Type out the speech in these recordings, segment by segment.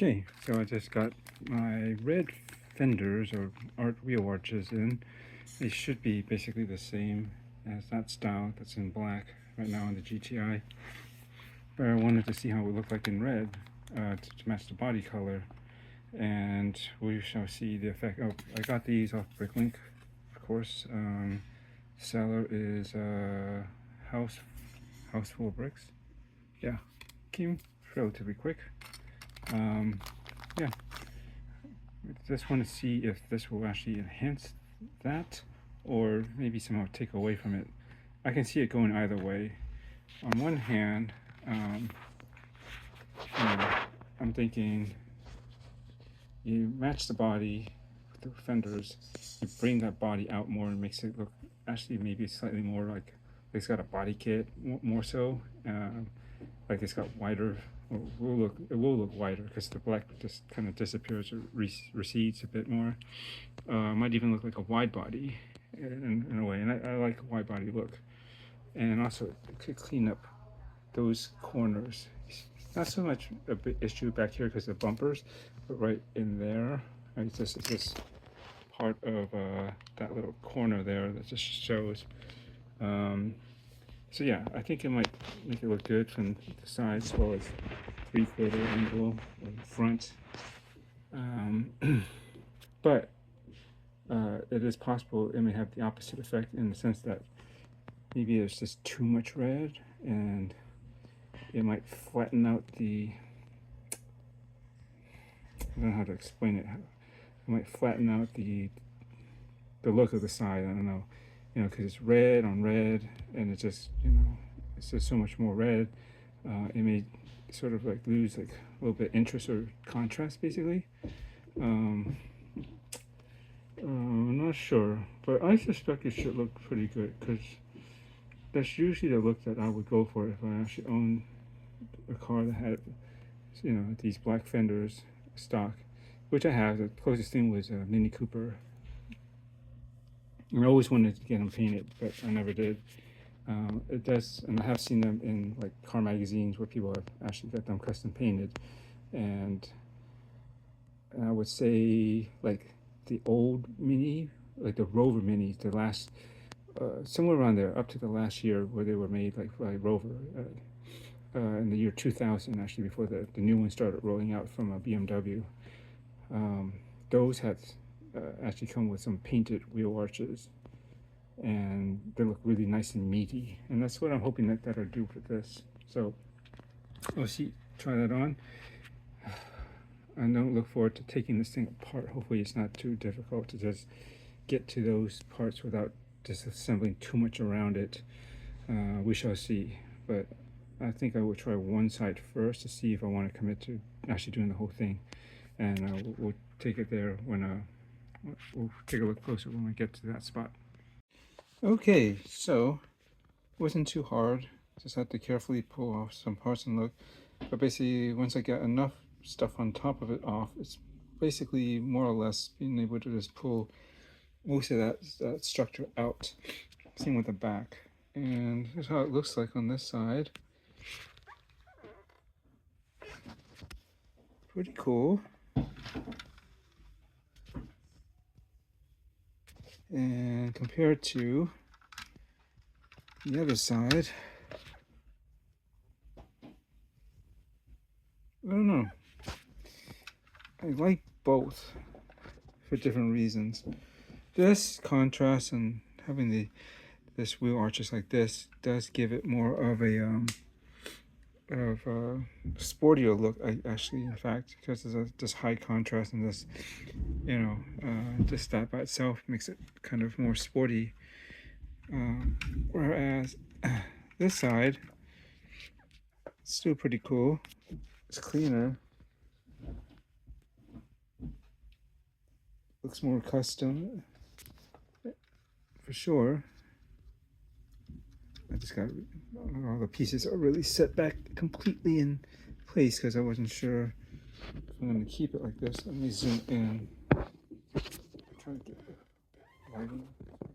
Okay, so I just got my red fenders or art wheel arches in. They should be basically the same as that style that's in black right now on the GTI. But I wanted to see how it would look like in red to match the body color. And we shall see the effect. Oh, I got these off Bricklink, of course. Seller is House Full of Bricks. Yeah, came relatively quick. Yeah, just want to see if this will actually enhance that or maybe somehow take away from it. I can see it going either way. On one hand, I'm thinking you match the body with the fenders, you bring that body out more and makes it look actually maybe slightly more like it's got a body kit more so, like it's got wider. It will look wider because the black just kind of disappears or recedes a bit more. Might even look like a wide body in a way, and I like a wide body look. And also it could clean up those corners. Not so much a big issue back here because of bumpers, but right in there, it's just part of that little corner there that just shows. So yeah, I think it might make it look good from the side as well as 3/4 angle or front. But it is possible it may have the opposite effect in the sense that maybe there's just too much red and it might flatten out the, I don't know how to explain it. It might flatten out the look of the side. I don't know, because it's red on red, and it's just, it's just so much more red. It may sort of like lose like a little bit interest or contrast, basically. I'm not sure, but I suspect it should look pretty good because that's usually the look that I would go for if I actually owned a car that had, these black fenders stock, which I have. The closest thing was a Mini Cooper. I always wanted to get them painted, but I never did. It does, and I have seen them in like car magazines where people have actually got them custom painted, and I would say like the old Mini, like the Rover Minis, the last, somewhere around there, up to the last year where they were made, like by Rover, in the year 2000, actually, before the new one started rolling out from a BMW. Those had actually come with some painted wheel arches, and they look really nice and meaty, and that's what I'm hoping that that'll do for this. So we'll see, try that on. I don't look forward to taking this thing apart. Hopefully it's not too difficult to just get to those parts without disassembling too much around it. We shall see, but I think I will try one side first to see if I want to commit to actually doing the whole thing, and we'll take it there when we'll take a look closer when we get to that spot. Okay, so it wasn't too hard. Just had to carefully pull off some parts and look. But basically, once I got enough stuff on top of it off, it's basically more or less being able to just pull most of that structure out. Same with the back. And here's how it looks like on this side. Pretty cool. And compared to the other side, I don't know. I like both for different reasons. This contrast and having this wheel arches like this does give it more of a sportier look. Actually, in fact, because there's this high contrast and this, just that by itself makes it kind of more sporty. Whereas this side, it's still pretty cool. It's cleaner. Looks more custom, for sure. I just got all the pieces are really set back completely in place because I wasn't sure if I'm going to keep it like this. Let me zoom in. Try to get the lighting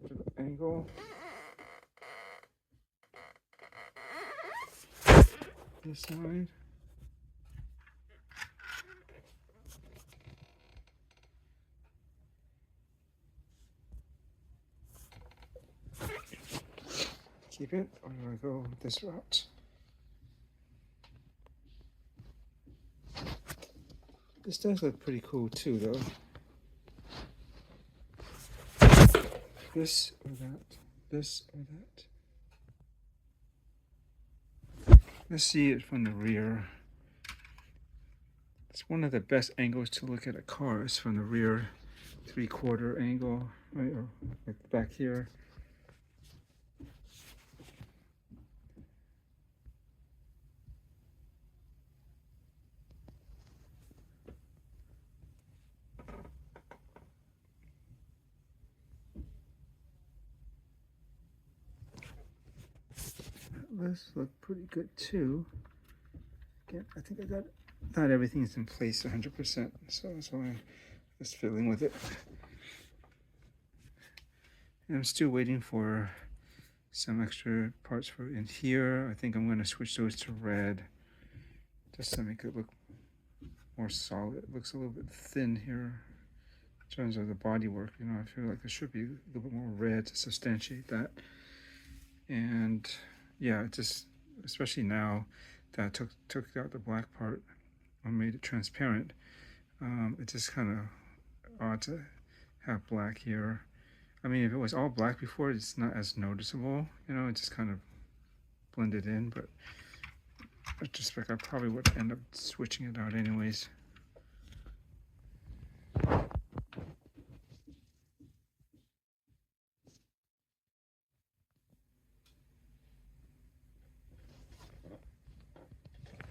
to the angle. This side. keep it, or do I go this route? This does look pretty cool too, though. This or that, this or that. Let's see it from the rear. It's one of the best angles to look at a car is from the rear 3/4 angle, right, or like back here. This look pretty good too. Again, I think I got not everything's in place 100%, so that's why I'm just fiddling with it. And I'm still waiting for some extra parts for in here. I think I'm going to switch those to red just to make it look more solid. It looks a little bit thin here in terms of the body work. You know, I feel like there should be a little bit more red to substantiate that. And yeah, it just, especially now that I took out the black part and made it transparent, it just kind of odd to have black here. I mean, if it was all black before, it's not as noticeable, you know, it just kind of blended in, but in retrospect, I probably would end up switching it out anyways.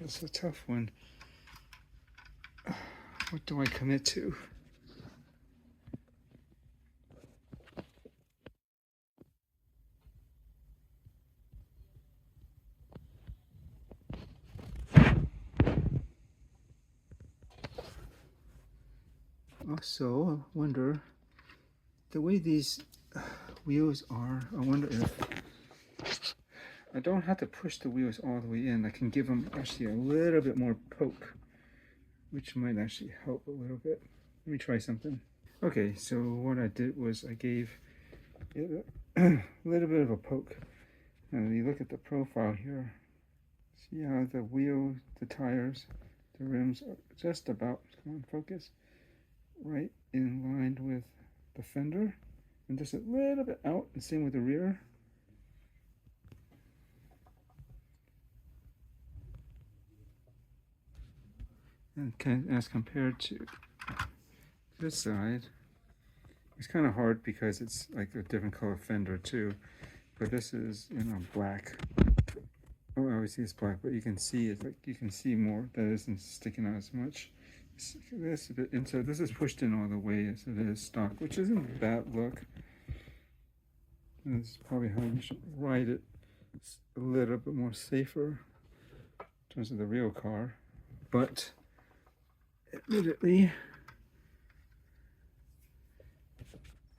It's a tough one. What do I commit to? Also, I wonder, the way these wheels are, I wonder if I don't have to push the wheels all the way in. I can give them actually a little bit more poke, which might actually help a little bit. Let me try something. Okay, so what I did was I gave it a little bit of a poke. Now you look at the profile here. See how the wheel, the tires, the rims are just about, come on, focus, right in line with the fender. And just a little bit out, the same with the rear. And as compared to this side, it's kind of hard because it's like a different color fender too. But this is, you know, black. Oh, obviously it's black, but you can see it. Like you can see more that isn't sticking out as much. This a bit, and so this is pushed in all the way as it is stock, which isn't a bad look. This is probably how you should ride it. It's a little bit more safer in terms of the real car, but admittedly,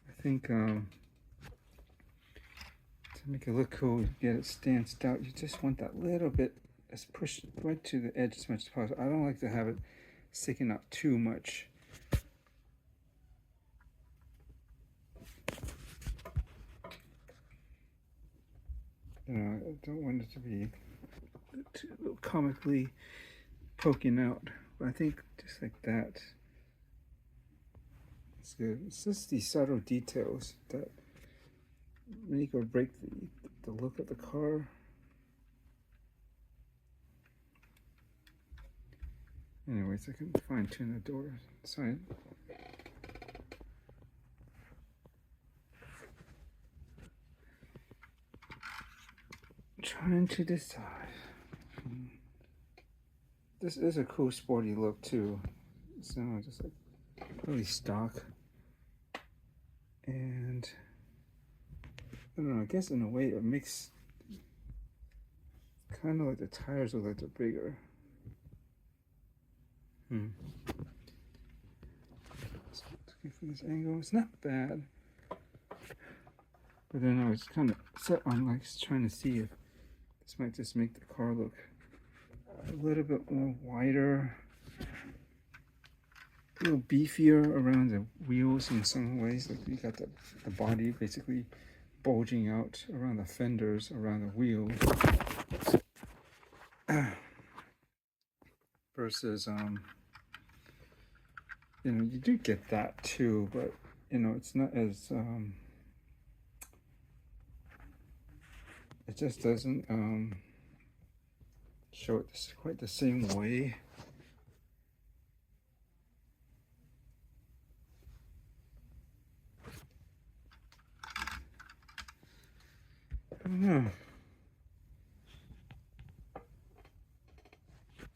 I think to make it look cool, get it stanced out, you just want that little bit as pushed right to the edge as much as possible. I don't like to have it sticking out too much. You know, I don't want it to be too comically poking out. But I think just like that, it's good. It's just these subtle details that make or break the look of the car. Anyways, I can fine tune the door side. Trying to decide. This is a cool sporty look too. So just like really stock. And I don't know, I guess in a way it makes kind of like the tires look like they're bigger. Looking for this angle, it's not bad. But then I was kind of set on like trying to see if this might just make the car look a little bit more wider, a little beefier around the wheels in some ways. Like you got the body basically bulging out around the fenders, around the wheels, versus you know, you do get that too, but you know, it's not as it just doesn't show it quite the same way. I don't know.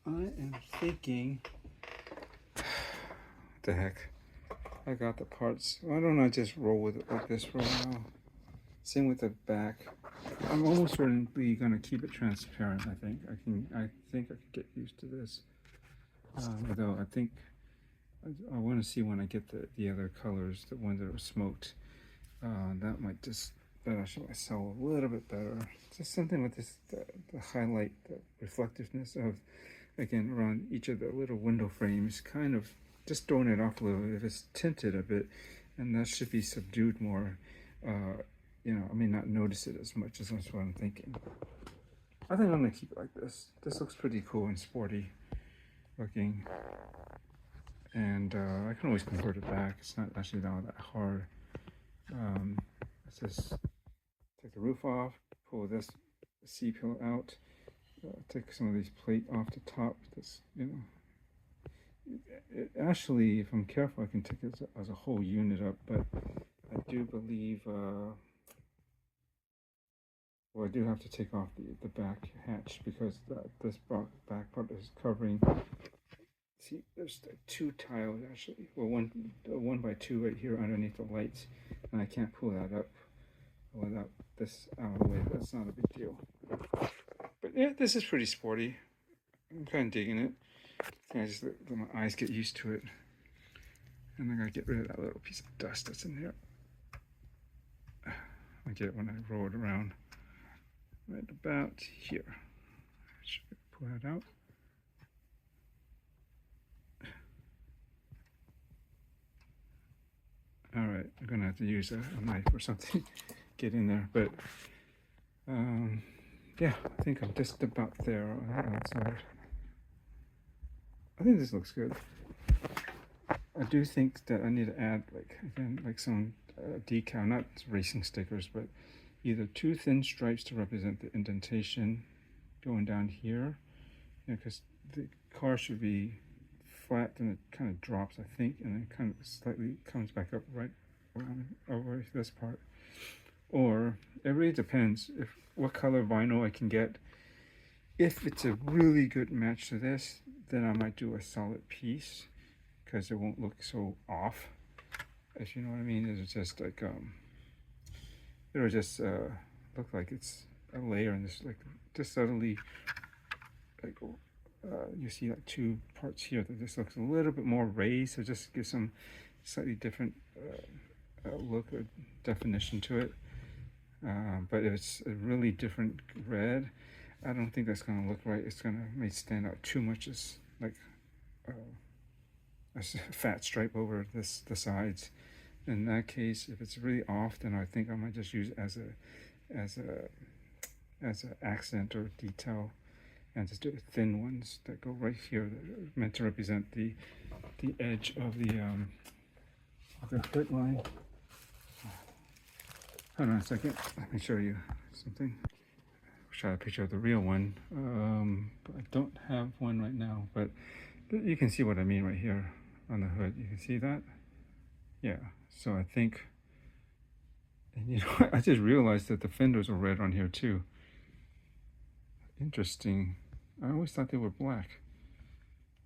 I am thinking, what the heck? I got the parts. Why don't I just roll with it like this for a while? Same with the back. I'm almost certainly gonna keep it transparent. I think I could get used to this. Although I think I want to see when I get the other colors, the ones that are smoked. That might just actually sell a little bit better. Just something with this the highlight, the reflectiveness of, again, around each of the little window frames, kind of just throwing it off a little. If it's tinted a bit, and that should be subdued more, you know, I may not notice it as much. As that's what I'm thinking. I think I'm gonna keep it like this. This looks pretty cool and sporty looking, and I can always convert it back. It's not actually not that hard. Let's just take the roof off, pull this C-pillar out, take some of these plate off the top. This, you know, actually, if I'm careful, I can take it as a whole unit up, but I do believe, well, I do have to take off the back hatch because this back part is covering. See, there's two tiles actually. Well, one by two right here underneath the lights, and I can't pull that up without this out of the way. That's not a big deal. But yeah, this is pretty sporty. I'm kind of digging it. I just let my eyes get used to it, and I'm gonna get rid of that little piece of dust that's in there. I get it when I roll it around. Right about here. Should pull that out. All right, I'm gonna have to use a knife or something, get in there. But yeah, I think I'm just about there on the outside. I think this looks good. I do think that I need to add, like, again, like some decal, not racing stickers, but either two thin stripes to represent the indentation going down here, you know, because the car should be flat, and it kind of drops, I think, and then kind of slightly comes back up right around over this part. Or it really depends if what color vinyl I can get. If it's a really good match to this, then I might do a solid piece because it won't look so off, if you know what I mean. It's just like it'll just look like it's a layer, and this, like, just subtly, like, you see like two parts here that just looks a little bit more raised, so just give some slightly different look or definition to it. But if it's a really different red, I don't think that's gonna look right. It's gonna may stand out too much as like a fat stripe over the sides. In that case, if it's really off, then I think I might just use it as an accent or detail, and just do thin ones that go right here that are meant to represent the edge of the hood line. Hold on a second, let me show you something. Wish I had a picture of the real one, but I don't have one right now, but you can see what I mean right here on the hood. You can see that? Yeah, so I think, and you know, I just realized that the fenders are red on here too. Interesting. I always thought they were black.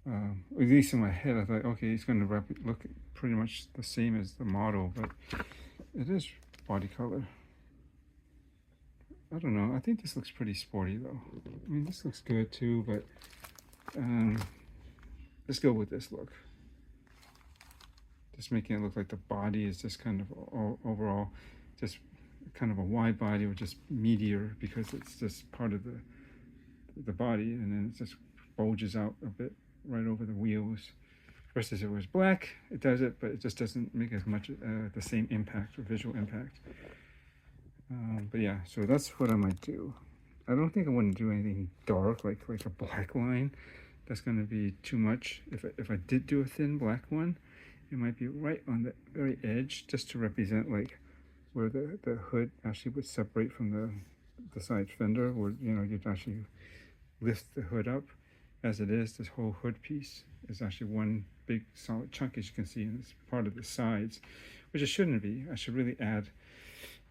At least in my head, I thought, okay, it's going to look pretty much the same as the model, but it is body color. I don't know. I think this looks pretty sporty, though. I mean, this looks good too, but let's go with this look. Just making it look like the body is just kind of overall just kind of a wide body, or just meatier because it's just part of the body, and then it just bulges out a bit right over the wheels. Versus if it was black, it does it, but it just doesn't make as much the same impact or visual impact. But yeah, so that's what I might do. I don't think I want to do anything dark like a black line. That's going to be too much. If I did do a thin black one, it might be right on the very edge, just to represent like where the hood actually would separate from the side fender, where you'd actually lift the hood up. As it is, this whole hood piece is actually one big solid chunk, as you can see, and it's part of the sides, which it shouldn't be. I should really add.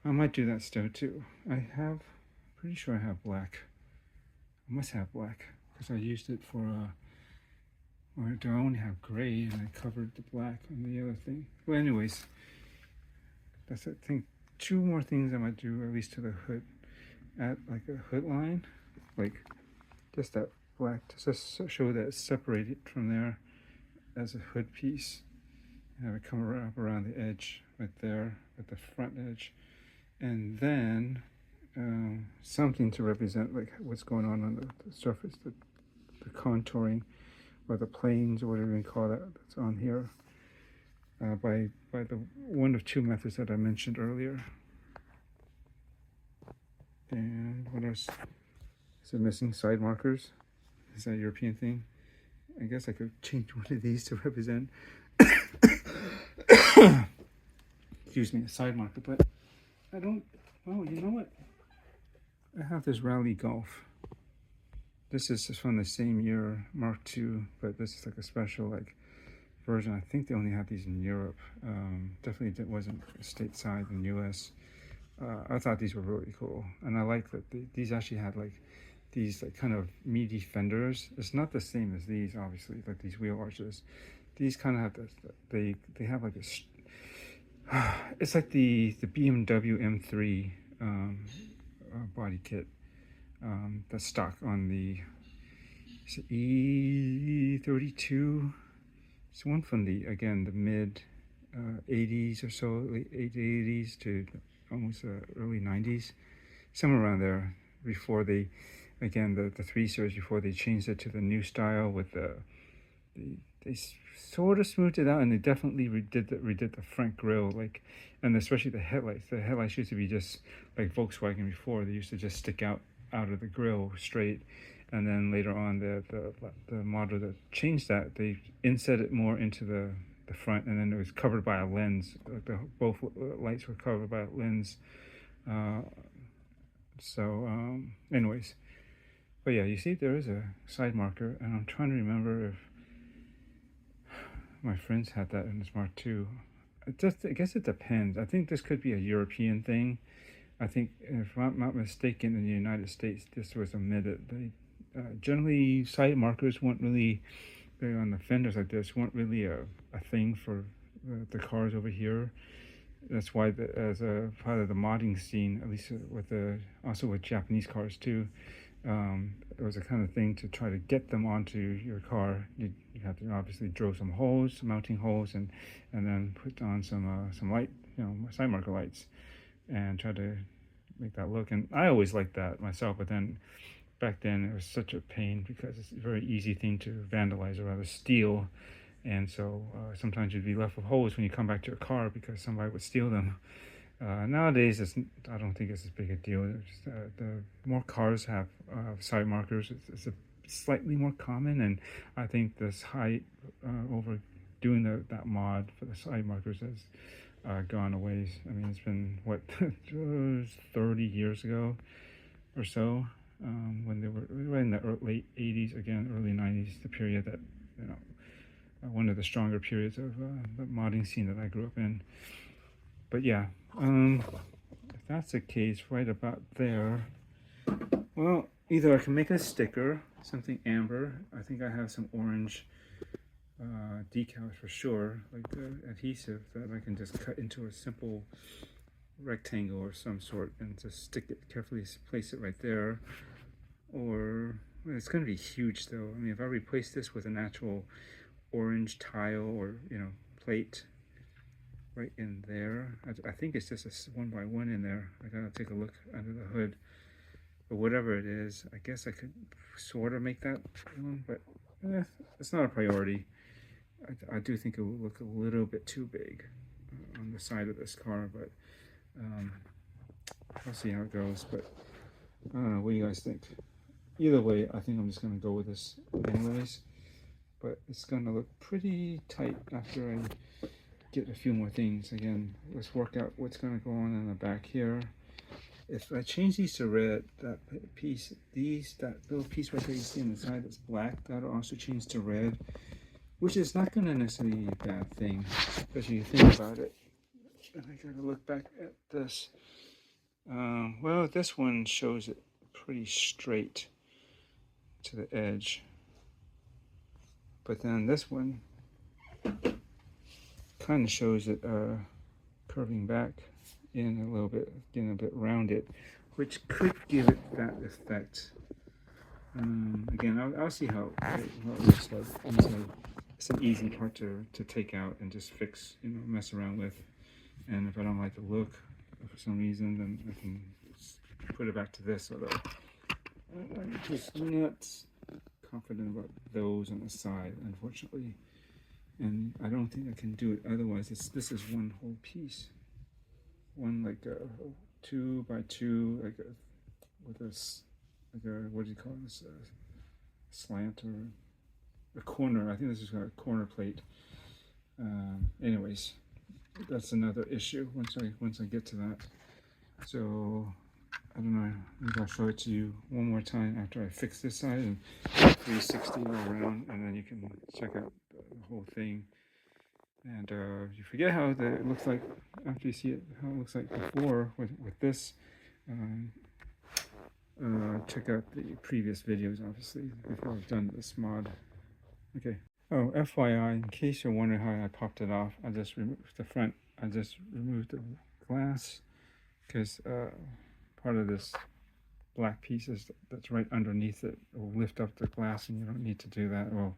I might do that still too. Pretty sure I have black. I must have black because I used it for or do I only have gray and I covered the black on the other thing. Well, anyways, that's I think two more things I might do, at least to the hood. Add like a hood line, like just that black, just to show that it's separated from there as a hood piece. And have it come around the edge right there at the front edge, and then something to represent like what's going on the surface, the contouring or the planes or whatever you call that that's on here by the one of two methods that I mentioned earlier. And what else? Is it missing side markers? Is that a European thing? I guess I could change one of these to represent excuse me, a side marker, but I don't. Oh, you know what? I have this Rally Golf. This is from the same year, Mark II, but this is like a special like version. I think they only have these in Europe. Definitely wasn't stateside in the U.S. I thought these were really cool, and I like that these actually had like these like kind of meaty fenders. It's not the same as these, obviously, like these wheel arches. These kind of have this. They have like this. It's like the BMW M3 body kit that's stock on the E32. It's one from the mid 80s or so, late 80s to almost early 90s, somewhere around there. Before the 3 Series, before they changed it to the new style with they sort of smoothed it out, and they definitely redid the front grille, like, and especially the headlights. The headlights used to be just like Volkswagen before. They used to just stick out of the grille straight, and then later on the model that changed that, they inset it more into the front, and then it was covered by a lens. Like both lights were covered by a lens. Anyways, but yeah, you see there is a side marker, and I'm trying to remember if my friends had that in the Smart 2. I guess it depends. I think this could be a European thing. I think, if I'm not mistaken, in the United States, this was omitted. They generally, side markers weren't really, on the fenders like this, weren't really a thing for the cars over here. That's why, as a part of the modding scene, at least also with Japanese cars too, it was a kind of thing to try to get them onto your car. You have to obviously drill some holes, mounting holes, and then put on some light, side marker lights, and try to make that look. And I always liked that myself, but then back then it was such a pain because it's a very easy thing to vandalize or rather steal. And so sometimes you'd be left with holes when you come back to your car because somebody would steal them. Nowadays, I don't think it's as big a deal. The more cars have side markers, it's a slightly more common, and I think this hype over doing that mod for the side markers has gone away. I mean, it's been, what, 30 years ago or so, when they were in the late 80s, again, early 90s, the period that, one of the stronger periods of the modding scene that I grew up in. But yeah, if that's the case, right about there, well, either I can make a sticker, something amber. I think I have some orange decals for sure, like adhesive that I can just cut into a simple rectangle or some sort and just stick it carefully, place it right there. Or, well, it's going to be huge though. I mean, if I replace this with an actual orange tile or plate right in there, I think it's just a 1x1 in there. I gotta take a look under the hood, but whatever it is, I guess I could sort of make that one, but it's not a priority. I do think it will look a little bit too big on the side of this car, but I'll see how it goes, but I don't know. What do you guys think? Either way, I think I'm just gonna go with this anyways. But it's gonna look pretty tight after I get a few more things. Again, let's work out what's gonna go on in the back here. If I change these to red, that piece, that little piece right there you see on the side that's black, that'll also change to red, which is not gonna necessarily be a bad thing, especially if you think about it. And I gotta look back at this. Well, this one shows it pretty straight to the edge, but then this one kind of shows it curving back in a little bit, getting a bit rounded, which could give it that effect. Again, I'll see how it looks like. It's an easy part to take out and just fix, mess around with. And if I don't like the look for some reason, then I can put it back to this. Although I'm just not confident about those on the side, unfortunately. And I don't think I can do it otherwise. This is one whole piece, one like a 2x2, like with this, like a, what do you call this, slant or a corner. I think this is a corner plate. Anyways, that's another issue once I get to that. So I don't know, maybe I'll show it to you one more time after I fix this side and 360 all around, and then you can check out the whole thing. And you forget how it looks like after you see it, how it looks like before with this. Check out the previous videos, obviously, before I've done this mod. Okay. Oh, FYI, in case you're wondering how I popped it off, I just removed the front. I just removed the glass because part of this black piece that's right underneath it will lift up the glass, and you don't need to do that. Well,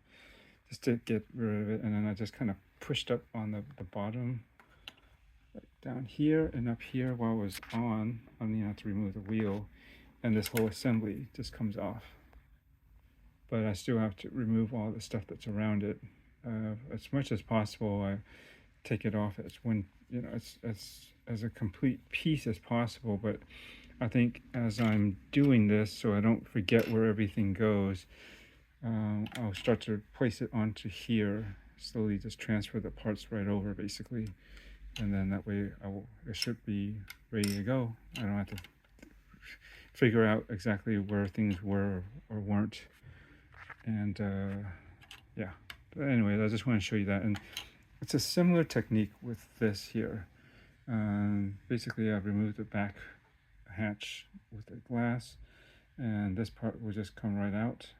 just to get rid of it, and then I just kind of pushed up on the bottom, like down here and up here while it was on. I don't even have to remove the wheel, and this whole assembly just comes off. But I still have to remove all the stuff that's around it. As much as possible, I take it off as one, as a complete piece as possible. But I think as I'm doing this, so I don't forget where everything goes, I'll start to place it onto here, slowly just transfer the parts right over basically, and then that way it should be ready to go. I don't have to figure out exactly where things were or weren't. And yeah, but anyway, I just want to show you that. And it's a similar technique with this here. Basically, I've removed the back hatch with the glass, and this part will just come right out.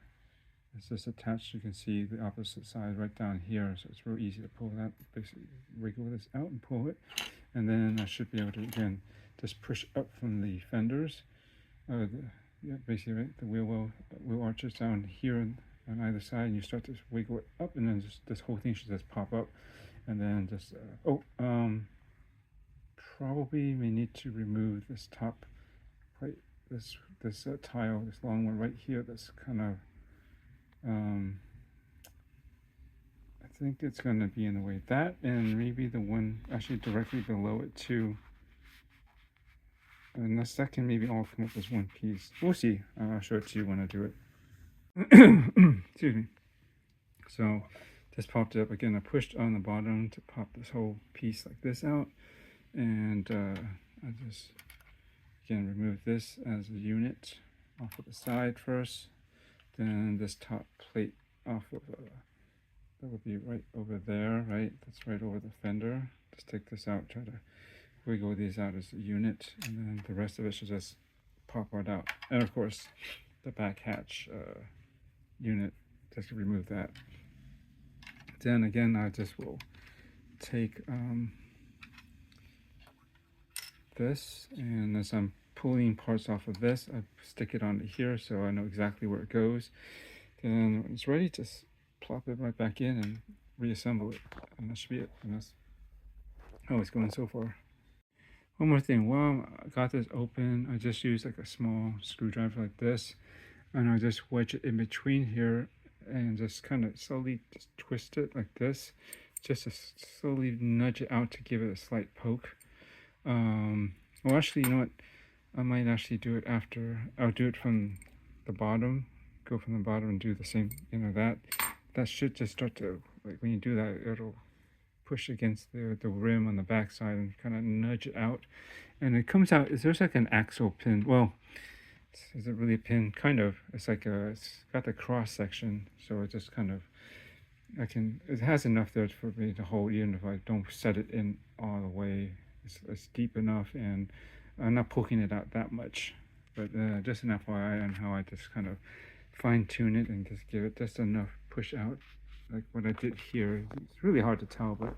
It's just attached. You can see the opposite side right down here, so it's real easy to pull that. Basically, wiggle this out and pull it, and then I should be able to again just push up from the fenders. Basically, right, the wheel arches down here on either side, and you start to wiggle it up, and then just this whole thing should just pop up, and then just probably may need to remove this top plate, this tile, this long one right here. That's kind of I think it's going to be in the way. That, and maybe the one actually directly below it too. And that can maybe all come up as one piece. We'll see. I'll show it to you when I do it. Excuse me. So just popped it up again. I pushed on the bottom to pop this whole piece like this out, and I just again remove this as a unit off of the side first. Then this top plate off of that would be right over there, right? That's right over the fender. Just take this out, try to wiggle these out as a unit, and then the rest of it should just pop right out. And of course, the back hatch unit, just to remove that. Then again, I just will take this, and as I'm pulling parts off of this, I stick it onto here so I know exactly where it goes. Then when it's ready, just plop it right back in and reassemble it, and that should be it. And that's how it's going so far. One more thing, while I got this open, I just used like a small screwdriver like this, and I just wedge it in between here and just kind of slowly just twist it like this, just to slowly nudge it out to give it a slight poke. Well, actually, you know what? I might actually do it after. I'll do it from the bottom, go from the bottom and do the same. You know, that should just start to, like, when you do that, it'll push against the rim on the backside and kind of nudge it out, and it comes out. There's like an axle pin. Well, is it really a pin? Kind of. It's like it's got the cross section, so it just kind of, it has enough there for me to hold, even if I don't set it in all the way. It's deep enough, and I'm not poking it out that much. But just an FYI on how I just kind of fine tune it and just give it just enough push out, like what I did here. It's really hard to tell, but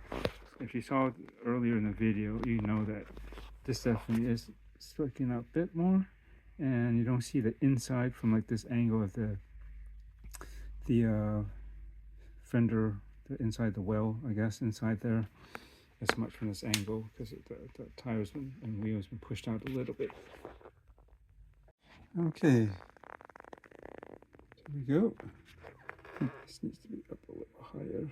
if you saw earlier in the video, you know that this definitely is sticking out a bit more, and you don't see the inside from like this angle of the fender, the inside the well, I guess, inside there, as much from this angle because the tires and wheels been pushed out a little bit. Okay, there we go. This needs to be up a little higher.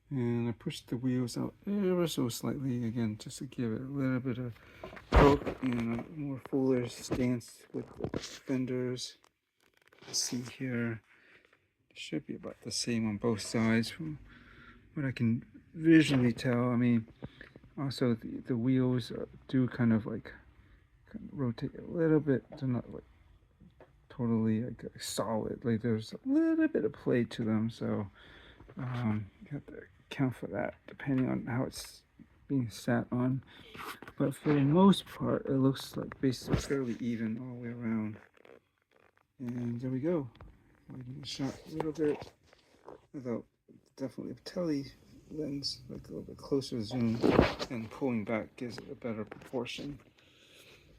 And I pushed the wheels out ever so slightly again, just to give it a little bit of torque and a more fuller stance with the fenders. Let's see here, it should be about the same on both sides from what I can visually tell. I mean, also the wheels do kind of rotate a little bit. They're not like totally like solid. Like there's a little bit of play to them, so you have to account for that depending on how it's being sat on. But for the most part, it looks like basically fairly even all the way around. And there we go. Widening the shot a little bit, without definitely a tele lens, like a little bit closer zoom, and pulling back gives it a better proportion.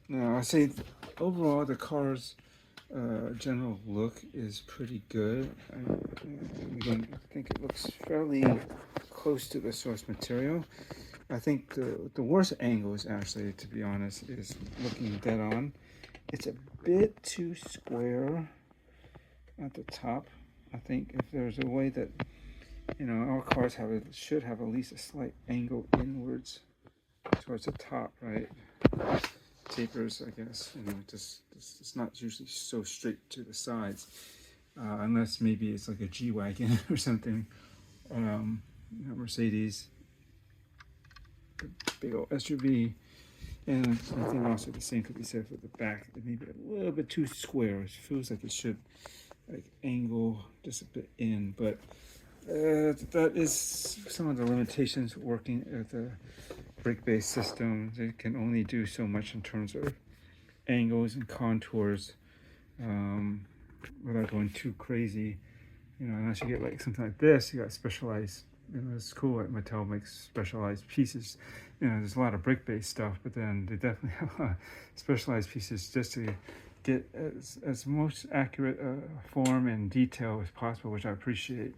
Now I say overall the car's general look is pretty good. Again, I think it looks fairly close to the source material. I think the worst angle is actually, to be honest, is looking dead on. It's a bit too square at the top. I think if there's a way that, you know, all cars should have at least a slight angle inwards towards the top, right? Tapers, I guess, you know, just it's not usually so straight to the sides, unless maybe it's like a G-Wagon or something, you know, Mercedes, big old SUV. And I think also the same could be said for the back. It may be a little bit too square. It feels like it should like angle just a bit in, but that is some of the limitations working at the brake-based system. They can only do so much in terms of angles and contours without going too crazy. You know, unless you get like something like this, you got specialized. You know, it's cool that Mattel makes specialized pieces. You know, there's a lot of brake-based stuff, but then they definitely have a lot of specialized pieces just to get as most accurate form and detail as possible, which I appreciate.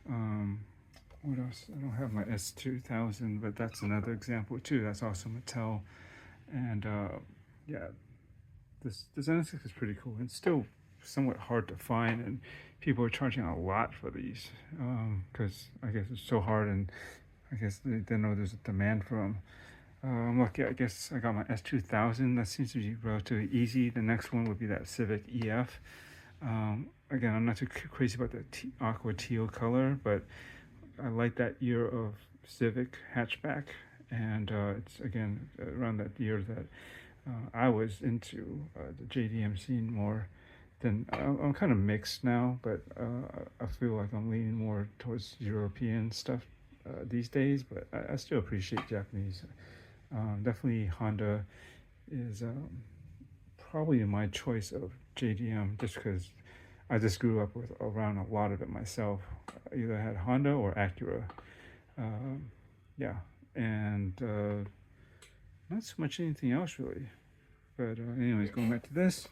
What else? I don't have my S2000, but that's another example too. That's also Mattel, and yeah, this NSX is pretty cool. It's still somewhat hard to find, and people are charging a lot for these because I guess it's so hard, and I guess they know there's a demand for them. I'm lucky. I guess I got my S2000. That seems to be relatively easy. The next one would be that Civic EF. Again, I'm not too crazy about the aqua teal color, but I like that year of Civic hatchback, and it's again around that year that I was into the JDM scene more than I'm kind of mixed now, but I feel like I'm leaning more towards European stuff these days, but I still appreciate Japanese. Definitely Honda is probably my choice of JDM, just because I just grew up around a lot of it myself. I either had Honda or Acura. Yeah, and not so much anything else really. But anyways, going back to this.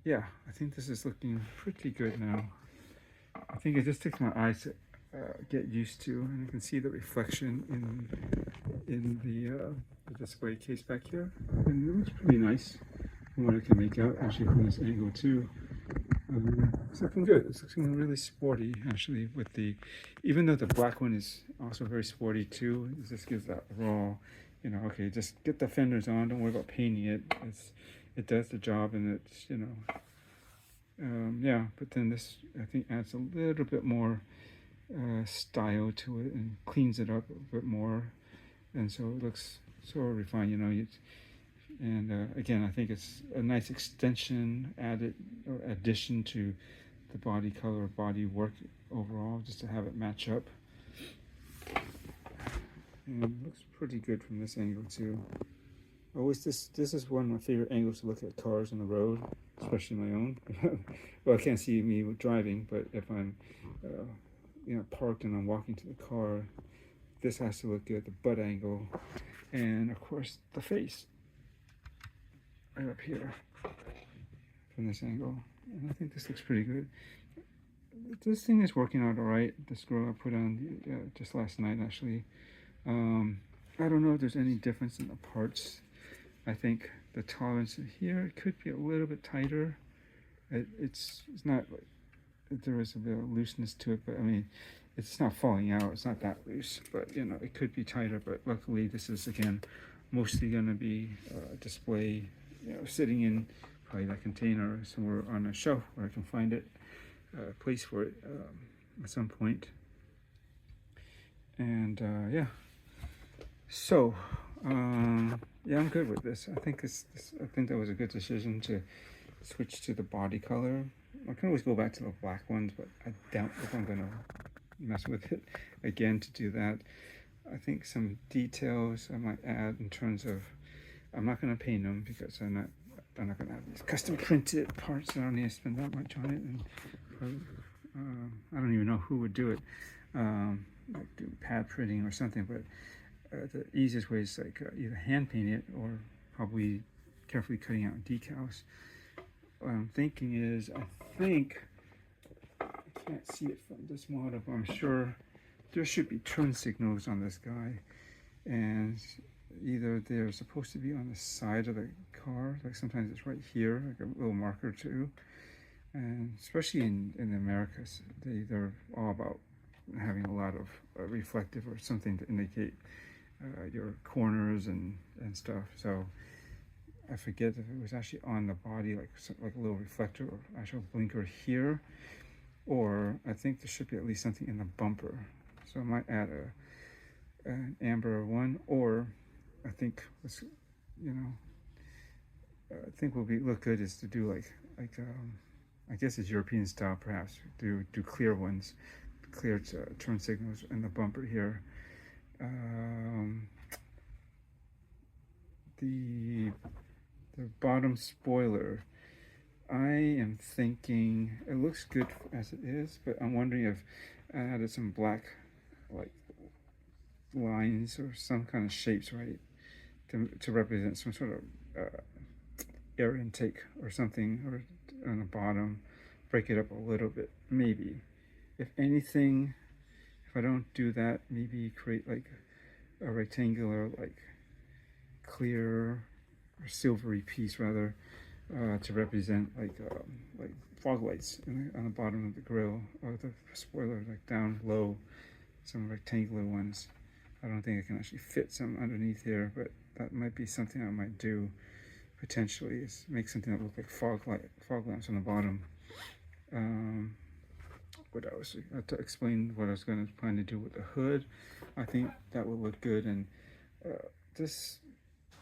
Yeah, I think this is looking pretty good now. I think it just takes my eyes to get used to, and you can see the reflection in the display case back here, and it looks pretty nice from what I can make out, actually from this angle too. It's looking good. It's looking really sporty, actually, with the, even though the black one is also very sporty too, it just gives that raw, you know, okay, just get the fenders on, don't worry about painting it. It does the job, and it's, you know, yeah, but then this, I think, adds a little bit more style to it and cleans it up a bit more. And so it looks sort of refined, you know, and again, I think it's a nice extension, addition to the body color, body work overall, just to have it match up. And it looks pretty good from this angle too. Always this is one of my favorite angles to look at cars on the road, especially my own. Well, I can't see me driving, but if I'm you know, parked and I'm walking to the car, this has to look good. The butt angle, and of course the face right up here from this angle. And I think this looks pretty good. This thing is working out all right. This girl I put on just last night, actually. I don't know if there's any difference in the parts. I think the tolerance here could be a little bit tighter. It's not like there is a bit of looseness to it, but I mean, it's not falling out. It's not that loose, but you know, it could be tighter. But luckily, this is again mostly going to be display, you know, sitting in probably that container somewhere on a shelf where I can find it, place for it at some point. And yeah, so yeah, I'm good with this. I think I think that was a good decision to switch to the body color. I can always go back to the black ones, but I doubt if I'm gonna mess with it again to do that. I think some details I might add in terms of, I'm not gonna paint them because I'm not gonna have these custom printed parts. I don't need to spend that much on it, and I don't even know who would do it, like do pad printing or something. But the easiest way is like either hand paint it or probably carefully cutting out decals. What I'm thinking is, I can't see it from this model, but I'm sure there should be turn signals on this guy, and either they're supposed to be on the side of the car, like sometimes it's right here, like a little marker too. And especially in the Americas, they're all about having a lot of reflective or something to indicate your corners and stuff. So I forget if it was actually on the body, like a little reflector or actual blinker here, or I think there should be at least something in the bumper. So I might add an amber one, or I think what's, you know, I think will look good is to do like I guess it's European style, perhaps do clear ones, clear turn signals in the bumper here. The bottom spoiler, I am thinking it looks good as it is, but I'm wondering if I added some black like lines or some kind of shapes, right, to represent some sort of air intake or something, or on the bottom, break it up a little bit, maybe. If anything, if I don't do that, maybe create like a rectangular, like clear or silvery piece rather, to represent like fog lights on the bottom of the grill or the spoiler, like down low, some rectangular ones. I don't think I can actually fit some underneath here, but that might be something I might do potentially, is make something that looks like fog lamps on the bottom. What else? To explain what I was going to plan to do with the hood, I think that would look good. And this,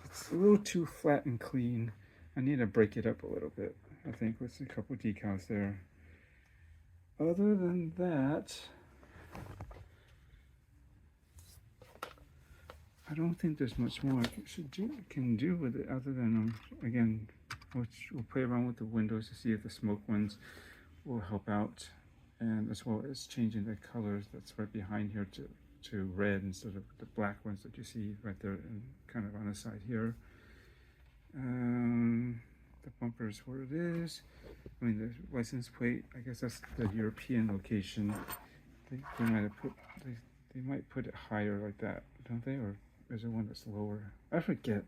it's a little too flat and clean. I need to break it up a little bit, I think, with a couple decals there. Other than that, I don't think there's much more I can do with it, other than again, we'll play around with the windows to see if the smoke ones will help out, and as well as changing the colors that's right behind here to red instead of the black ones that you see right there and kind of on the side here. The bumper is where it is. I mean, the license plate, I guess that's the European location. They might have they might put it higher like that, don't they? Or is there one that's lower? I forget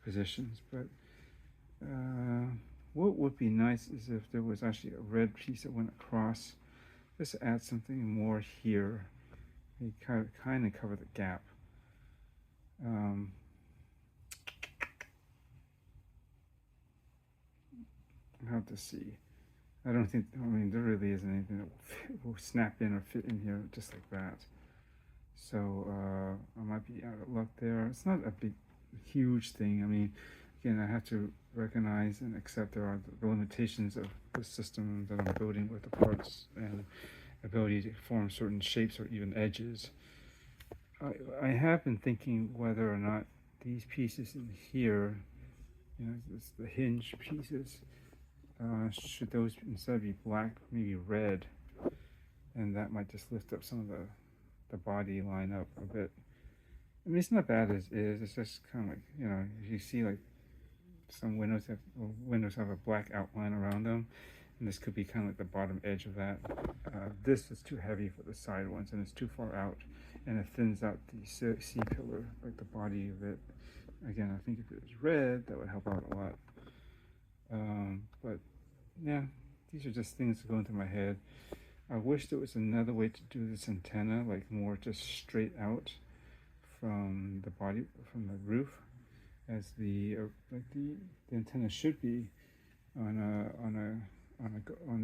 positions, but what would be nice is if there was actually a red piece that went across, just to add something more here. You kind of cover the gap. I'll have to see. I mean, there really isn't anything that will snap in or fit in here just like that. So I might be out of luck there. It's not a big, huge thing. I mean, again, I have to recognize and accept there are the limitations of the system that I'm building with the parts and ability to form certain shapes or even edges. I have been thinking whether or not these pieces in here, it's the hinge pieces, should those instead be black, maybe red, and that might just lift up some of the body line up a bit. I mean, it's not bad as is. It's just kind of like, you see like some windows have a black outline around them, and this could be kind of like the bottom edge of that. This is too heavy for the side ones, and it's too far out, and it thins out the C-pillar, like the body of it. Again, I think if it was red, that would help out a lot. But yeah, these are just things that go into my head. I wish there was another way to do this antenna, like more just straight out from the body, from the roof, as the antenna should be on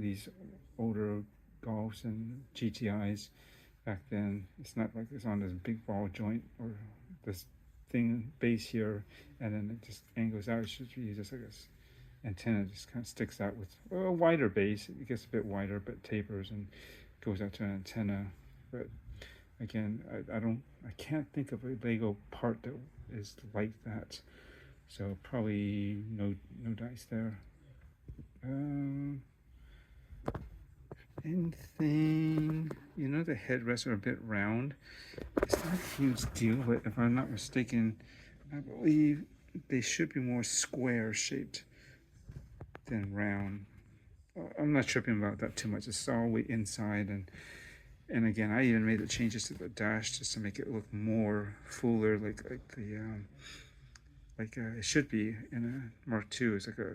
these older Golfs and GTIs back then. It's not like it's on this big ball joint or this thing base here, and then it just angles out. It should be just like this antenna just kind of sticks out with a wider base. It gets a bit wider, but tapers and goes out to an antenna. But again, I can't think of a Lego part that is like that. So probably no dice there. Anything, the headrests are a bit round. It's not a huge deal, but if I'm not mistaken, I believe they should be more square shaped than round. I'm not tripping about that too much. It's all way inside, and again, I even made the changes to the dash just to make it look more fuller, like it should be in a Mark II. It's like a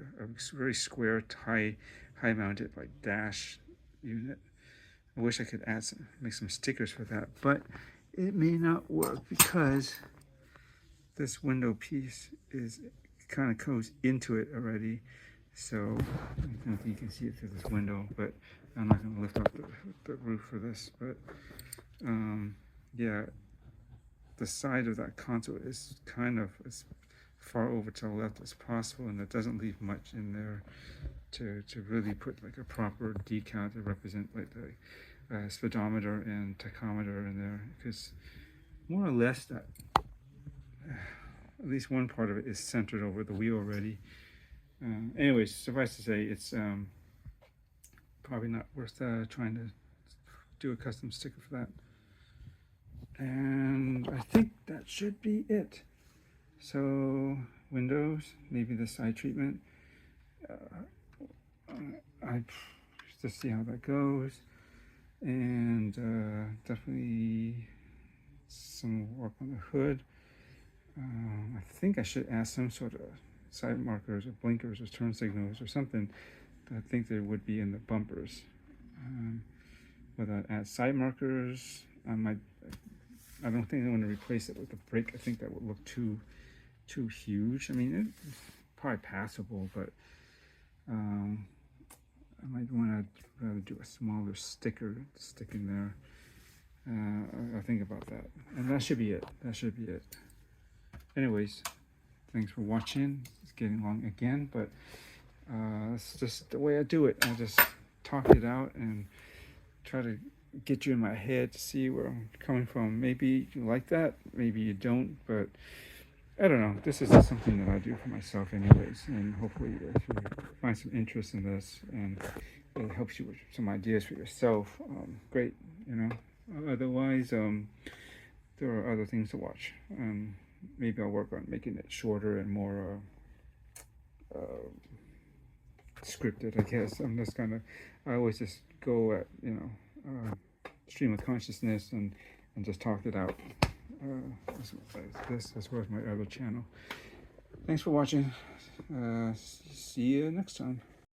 very square, high mounted like dash unit. I wish I could make some stickers for that, but it may not work because this window piece kind of goes into it already. So I don't think you can see it through this window, but I'm not going to lift up the roof for this. But yeah, the side of that console is kind of as far over to the left as possible, and it doesn't leave much in there to really put like a proper decal to represent like the speedometer and tachometer in there, because more or less that at least one part of it is centered over the wheel already. Anyways, suffice to say, it's probably not worth trying to do a custom sticker for that. And I think that should be it. So windows, maybe the side treatment. I just see how that goes, and definitely some work on the hood. I think I should add some sort of side markers or blinkers or turn signals or something that I think there would be in the bumpers. Whether I add side markers, I don't think I want to replace it with a brake. I think that would look too huge. I mean, it's probably passable, but I might want to rather do a smaller sticker to stick in there. I'll think about that. And that should be it. Anyways, thanks for watching. It's getting long again, but it's just the way I do it. I just talk it out and try to get you in my head to see where I'm coming from. Maybe you like that, maybe you don't, but I don't know. This is just something that I do for myself anyways, and hopefully if you find some interest in this and it helps you with some ideas for yourself, great, Otherwise, there are other things to watch. Maybe I'll work on making it shorter and more scripted, I guess. I always just go at, stream of consciousness and just talk it out. As well as my other channel. Thanks for watching. See you next time.